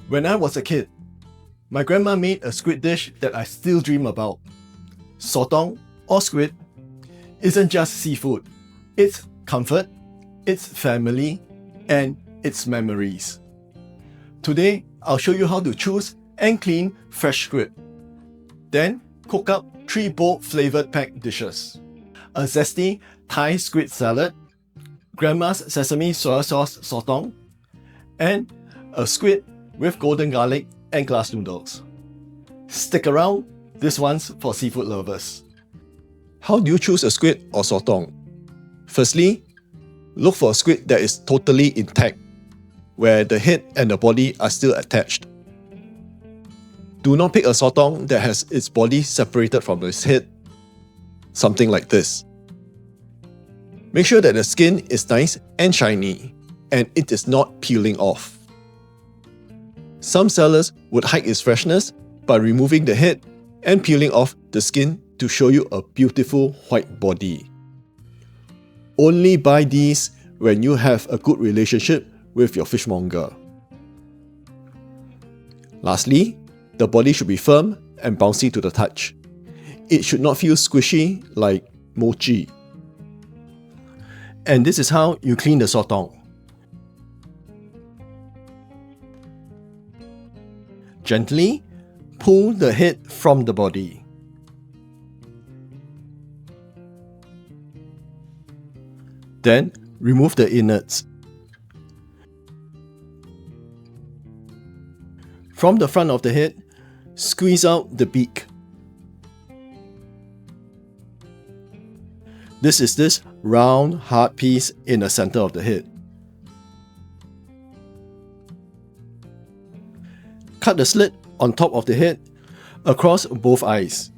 When I was a kid, my grandma made a squid dish that I still dream about. Sotong, or squid, isn't just seafood. It's comfort, it's family, and it's memories. Today, I'll show you how to choose and clean fresh squid. Then, cook up 3 bold flavoured packed dishes. A Zesty Thai Squid Salad, Grandma's Sesame soy sauce sotong, and a squid with golden garlic and glass noodles. Stick around, this one's for seafood lovers. How do you choose a squid or sotong? Firstly, look for a squid that is totally intact, where the head and the body are still attached. Do not pick a sotong that has its body separated from its head, something like this. Make sure that the skin is nice and shiny, and it is not peeling off. Some sellers would hide its freshness by removing the head and peeling off the skin to show you a beautiful white body. Only buy these when you have a good relationship with your fishmonger. Lastly, the body should be firm and bouncy to the touch. It should not feel squishy like mochi. And this is how you clean the sotong. Gently pull the head from the body. Then remove the innards. From the front of the head, squeeze out the beak. This is this round, hard piece in the center of the head. Cut the slit on top of the head across both eyes.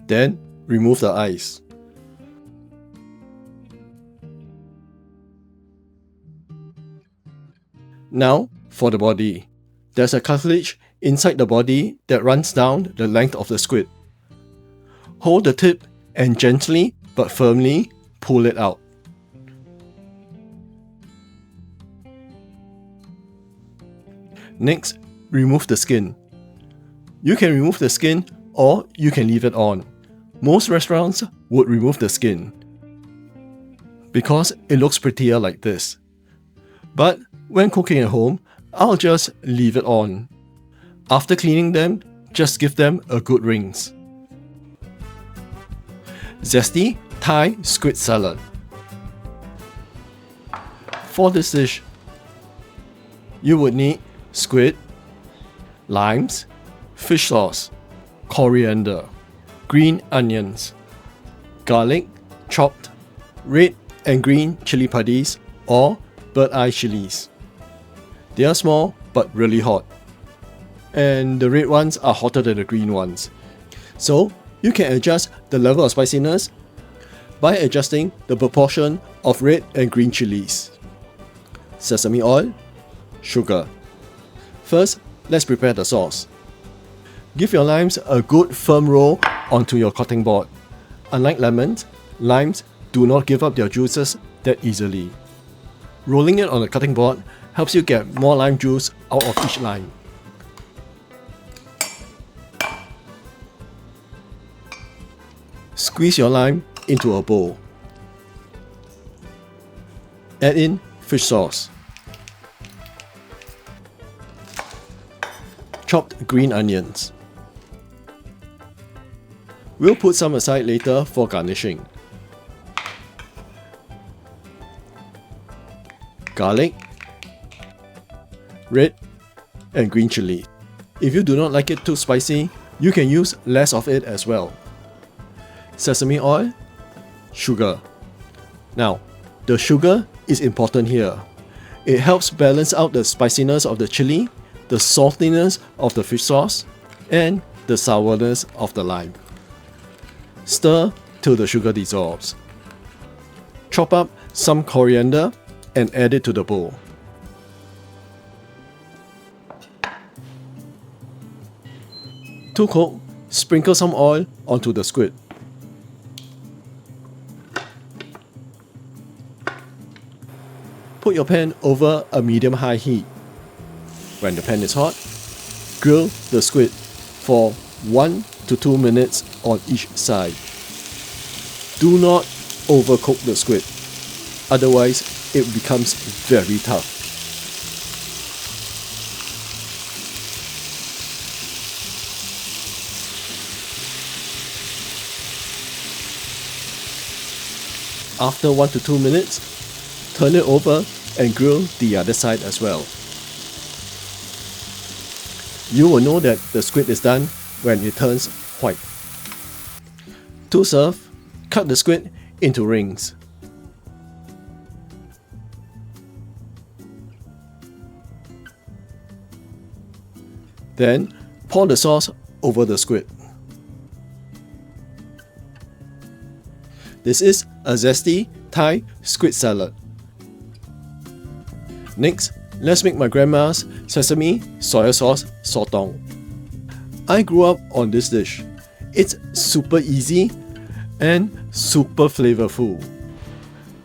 Then remove the eyes. Now for the body. There's a cartilage inside the body that runs down the length of the squid. Hold the tip and gently but firmly pull it out. Next, remove the skin. You can remove the skin or you can leave it on. Most restaurants would remove the skin because it looks prettier like this. But when cooking at home, I'll just leave it on. After cleaning them, just give them a good rinse. Zesty Thai Squid Salad. For this dish, you would need squid, limes, fish sauce, coriander, green onions, garlic, chopped, red and green chili paddis or bird eye chilies. They are small but really hot, and the red ones are hotter than the green ones. So you can adjust the level of spiciness by adjusting the proportion of red and green chilies. Sesame oil, sugar. First, let's prepare the sauce. Give your limes a good firm roll onto your cutting board. Unlike lemons, limes do not give up their juices that easily. Rolling it on the cutting board helps you get more lime juice out of each lime. Squeeze your lime into a bowl. Add in fish sauce, chopped green onions. We'll put some aside later for garnishing. Garlic, red and green chili. If you do not like it too spicy, you can use less of it as well. Sesame oil, sugar. Now, the sugar is important here. It helps balance out the spiciness of the chili, the saltiness of the fish sauce, and the sourness of the lime. Stir till the sugar dissolves. Chop up some coriander and add it to the bowl. To cook, sprinkle some oil onto the squid. Put your pan over a medium-high heat. When the pan is hot, grill the squid for 1 to 2 minutes on each side. Do not overcook the squid, otherwise it becomes very tough. After 1 to 2 minutes, turn it over and grill the other side as well. You will know that the squid is done when it turns white. To serve, cut the squid into rings. Then pour the sauce over the squid. This is a Zesty Thai Squid Salad. Next, let's make my grandma's sesame soy sauce sotong. I grew up on this dish. It's super easy and super flavorful.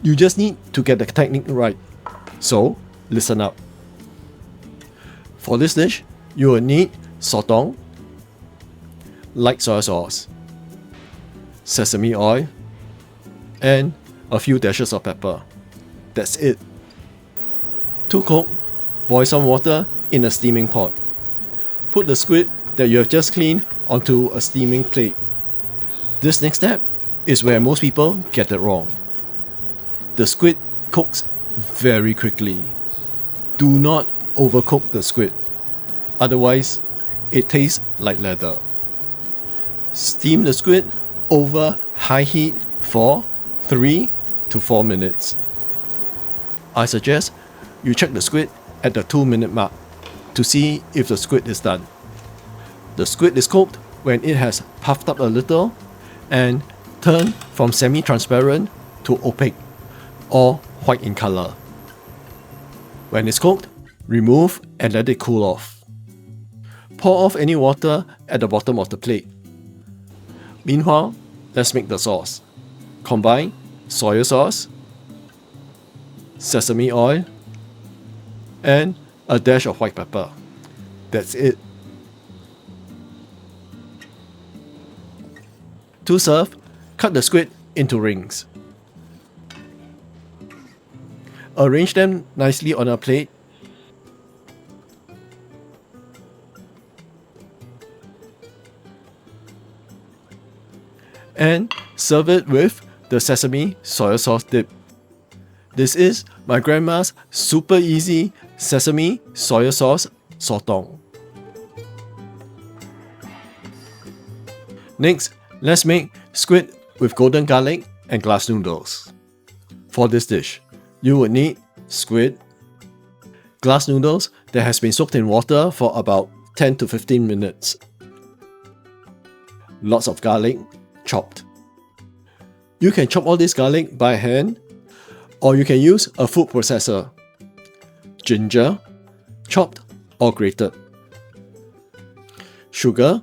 You just need to get the technique right. So, listen up. For this dish, you will need sotong, light soy sauce, sesame oil, and a few dashes of pepper. That's it. To cook, boil some water in a steaming pot. Put the squid that you have just cleaned onto a steaming plate. This next step is where most people get it wrong. The squid cooks very quickly. Do not overcook the squid, otherwise it tastes like leather. Steam the squid over high heat for 3 to 4 minutes. I suggest you check the squid at the 2-minute mark to see if the squid is done. The squid is cooked when it has puffed up a little and turned from semi-transparent to opaque or white in color. When it's cooked, remove and let it cool off. Pour off any water at the bottom of the plate. Meanwhile, let's make the sauce. Combine soy sauce, sesame oil, and a dash of white pepper. That's it. To serve, cut the squid into rings. Arrange them nicely on a plate. And serve it with the sesame soy sauce dip. This is my grandma's super easy sesame soy sauce sotong. Next, let's make squid with golden garlic and glass noodles. For this dish, you would need squid, glass noodles that has been soaked in water for about 10 to 15 minutes, lots of garlic chopped. You can chop all this garlic by hand, or you can use a food processor. Ginger, chopped or grated. Sugar,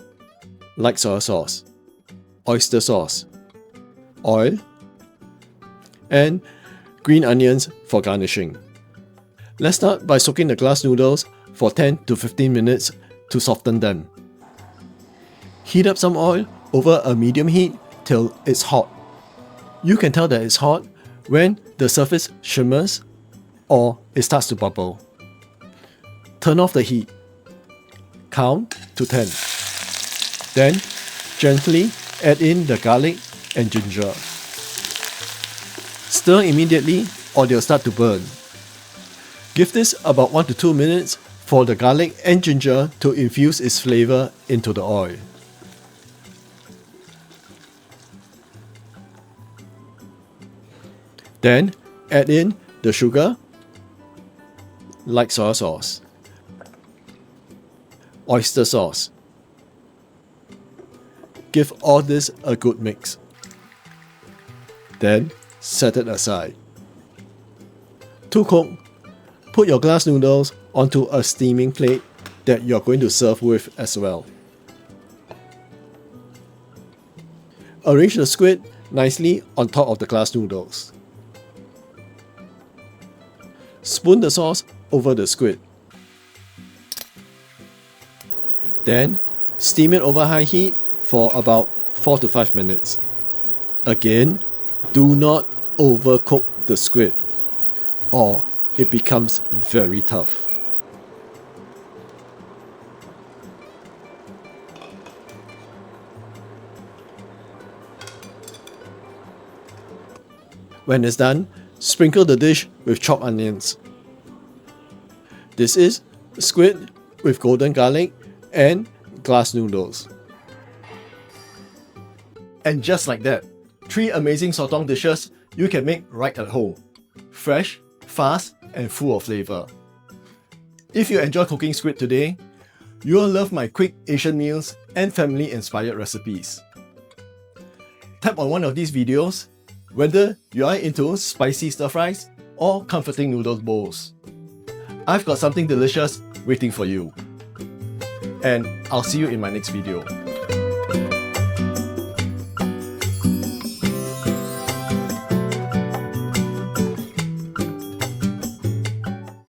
light soy sauce, oyster sauce, oil, and green onions for garnishing. Let's start by soaking the glass noodles for 10 to 15 minutes to soften them. Heat up some oil over a medium heat till it's hot. You can tell that it's hot when the surface shimmers or it starts to bubble. Turn off the heat. Count to 10. Then gently add in the garlic and ginger. Stir immediately or they'll start to burn. Give this about 1 to 2 minutes for the garlic and ginger to infuse its flavor into the oil. Then add in the sugar, light soy sauce, oyster sauce. Give all this a good mix. Then set it aside. To cook, put your glass noodles onto a steaming plate that you're going to serve with as well. Arrange the squid nicely on top of the glass noodles. Spoon the sauce over the squid. Then steam it over high heat for about 4 to 5 minutes. Again, do not overcook the squid or it becomes very tough. When it's done, sprinkle the dish with chopped onions. This is squid with golden garlic and glass noodles. And just like that, 3 amazing sotong dishes you can make right at home. Fresh, fast, and full of flavour. If you enjoy cooking squid today, you'll love my quick Asian meals and family-inspired recipes. Tap on one of these videos, whether you are into spicy stir-fries or comforting noodle bowls. I've got something delicious waiting for you. And I'll see you in my next video.